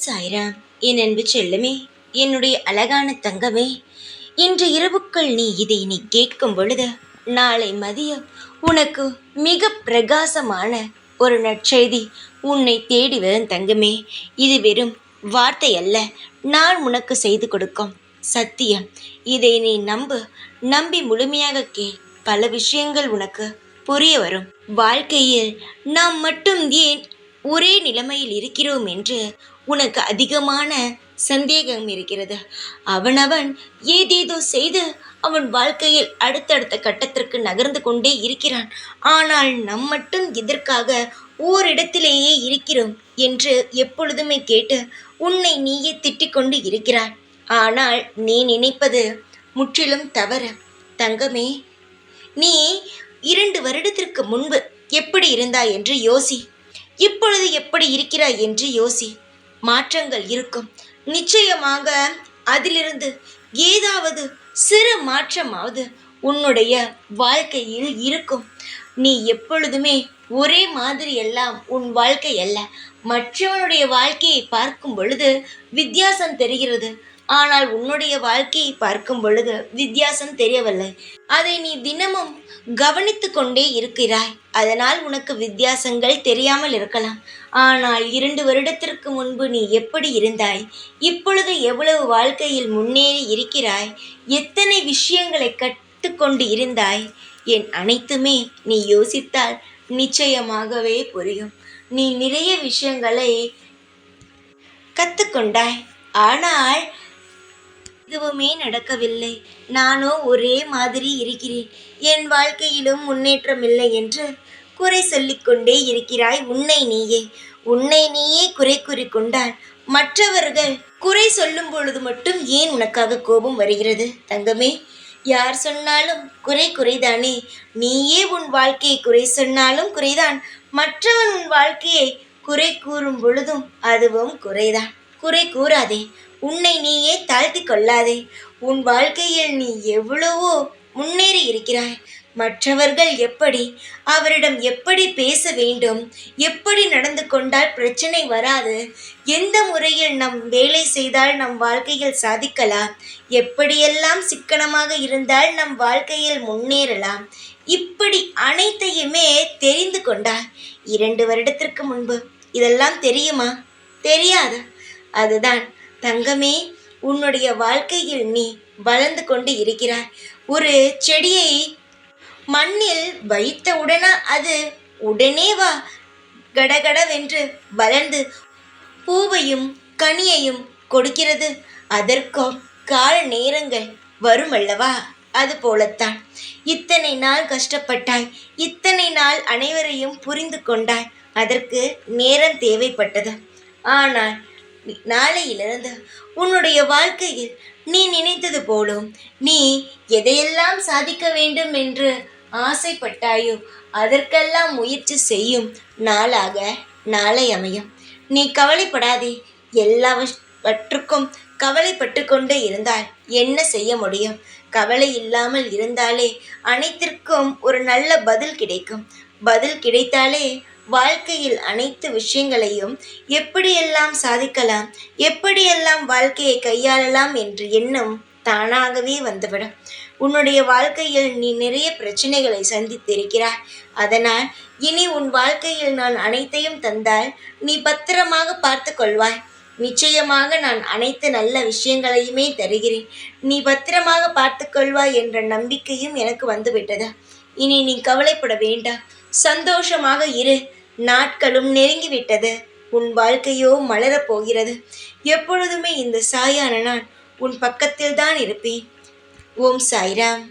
சாய்ராம், என் அன்பு செல்லமே, என்னுடைய அழகான தங்கமே, இன்று இரவுக்குள் நீ கேட்கும் பொழுது நாளை மதியம் உனக்கு மிக பிரகாசமான ஒரு நற்செய்தி உன்னை தேடி வரும் தங்கமே. இது வெறும் வார்த்தை அல்ல, நான் உனக்கு செய்து கொடுக்கும் சத்தியம். இதை நீ நம்பி முழுமையாக பல விஷயங்கள் உனக்கு புரிய வரும். வாழ்க்கையில் நாம் மட்டும் ஏன் ஒரே நிலைமையில் இருக்கிறோம் என்று உனக்கு அதிகமான சந்தேகம் இருக்கிறது. அவனவன் ஏதேதோ செய்து அவன் வாழ்க்கையில் அடுத்தடுத்த கட்டத்திற்கு நகர்ந்து கொண்டே இருக்கிறான். ஆனால் நம் மட்டும் எதற்காக ஓரிடத்திலேயே இருக்கிறோம் என்று எப்பொழுதுமே கேட்டு உன்னை நீயே திட்டிக் கொண்டு இருக்கிறாய். ஆனால் நீ நினைப்பது முற்றிலும் தவறு தங்கமே. நீ 2 வருடத்திற்கு முன்பு எப்படி இருந்தாய் என்று யோசி, இப்பொழுது எப்படி இருக்கிறாய் என்று யோசி. மாற்றங்கள் இருக்கும். நிச்சயமாக அதிலிருந்து ஏதாவது சிறு மாற்றமாவது உன்னுடைய வாழ்க்கையில் இருக்கும். நீ எப்பொழுதுமே ஒரே மாதிரி எல்லாம் உன் வாழ்க்கை அல்ல. மற்றவனுடைய வாழ்க்கையை பார்க்கும் பொழுது வித்தியாசம் தெரிகிறது. ஆனால் உன்னுடைய வாழ்க்கையை பார்க்கும் பொழுது வித்தியாசம் தெரியவில்லை. அதை நீ தினமும் கவனித்து கொண்டே இருக்கிறாய். அதனால் உனக்கு வித்தியாசங்கள் தெரியாமல் இருக்கலாம். ஆனால் 2 வருடத்திற்கு முன்பு நீ எப்படி இருந்தாய், இப்பொழுது எவ்வளவு வாழ்க்கையில் முன்னேறி இருக்கிறாய், எத்தனை விஷயங்களை கற்றுக்கொண்டு இருந்தாய், என் அனைத்துமே நீ யோசித்தால் நிச்சயமாகவே புரியும். நீ நிறைய விஷயங்களை கற்றுக்கொண்டாய். ஆனால் எதுவுமே நடக்கவில்லை. நானோ ஒரே மாதிரி இருக்கிறேன், என் வாழ்க்கையிலும் முன்னேற்றம் இல்லை என்று குறை சொல்லிக்கொண்டே இருக்கிறாய். உன்னை நீயே குறை கூறிக்கொண்டால் மற்றவர்கள் குறை சொல்லும் பொழுது மட்டும் ஏன் உனக்காக கோபம் வருகிறது தங்கமே? யார் சொன்னாலும் குறைதானே. நீயே உன் வாழ்க்கையை குறை சொன்னாலும் குறைதான். மற்றவன் உன் வாழ்க்கையை குறை கூறும் பொழுதும் அதுவும் குறைதான். குறை கூறாதே, உன்னை நீயே தாழ்த்தி கொள்ளாதே. உன் வாழ்க்கையில் நீ எவ்வளவோ முன்னேறி இருக்கிறாய். மற்றவர்கள் அவரிடம் எப்படி பேச வேண்டும், எப்படி நடந்து கொண்டால் பிரச்சனை வராது, எந்த முறையில் நம் வேலை செய்தால் நம் வாழ்க்கையில் சாதிக்கலாம், எப்படியெல்லாம் சிக்கனமாக இருந்தால் நம் வாழ்க்கையில் முன்னேறலாம், இப்படி அனைத்தையுமே தெரிந்து கொண்டாய். 2 வருடத்திற்கு முன்பு இதெல்லாம் தெரியுமா? தெரியாது. அதுதான் தங்கமே, உன்னுடைய வாழ்க்கையில் நீ வளர்ந்து கொண்டு இருக்கிறாய். ஒரு செடியை மண்ணில் வைத்தவுடனே அது உடனே கடகடவென்று வளர்ந்து பூவையும் கனியையும் கொடுக்கிறது. அதற்கும் கால நேரங்கள் வரும் அல்லவா? அது போலத்தான் இத்தனை நாள் கஷ்டப்பட்டாய், இத்தனை நாள் அனைவரையும் புரிந்து கொண்டாய். அதற்கு நேரம் தேவைப்பட்டது. ஆனால் நாளையிலிருந்து உன்னுடைய வாழ்க்கையில் நீ நினைத்தது போலும், நீ எதையெல்லாம் சாதிக்க வேண்டும் என்று ஆசைப்பட்டாயோ அதற்கெல்லாம் முயற்சி செய்யும் நாளாக நாளை அமையும். நீ கவலைப்படாதே. எல்லாவற்றுக்கும் கவலைப்பட்டு கொண்டே இருந்தால் என்ன செய்ய முடியும்? கவலை இல்லாமல் இருந்தாலே அனைத்திற்கும் ஒரு நல்ல பதில் கிடைக்கும். பதில் கிடைத்தாலே வாழ்க்கையில் அனைத்து விஷயங்களையும் எப்படியெல்லாம் சாதிக்கலாம், எப்படியெல்லாம் வாழ்க்கையை கையாளலாம் என்ற எண்ணம் தானாகவே வந்துவிடும். உன்னுடைய வாழ்க்கையில் நீ நிறைய பிரச்சனைகளை சந்தித்திருக்கிறாய். அதனால் இனி உன் வாழ்க்கையில் நான் அனைத்தையும் தந்தால் நீ பத்திரமாக பார்த்து கொள்வாய். நிச்சயமாக நான் அனைத்து நல்ல விஷயங்களையுமே தருகிறேன். நீ பத்திரமாக பார்த்து கொள்வாய் என்ற நம்பிக்கையும் எனக்கு வந்துவிட்டது. இனி நீ கவலைப்பட வேண்டாம், சந்தோஷமாக இரு. நாட்களும் நெருங்கிவிட்டது. உன் வாழ்க்கையோ மலரப் போகிறது. எப்பொழுதுமே இந்த சாயான நான் உன் பக்கத்தில் தான் இருப்பேன். ஓம் சாய்ராம்.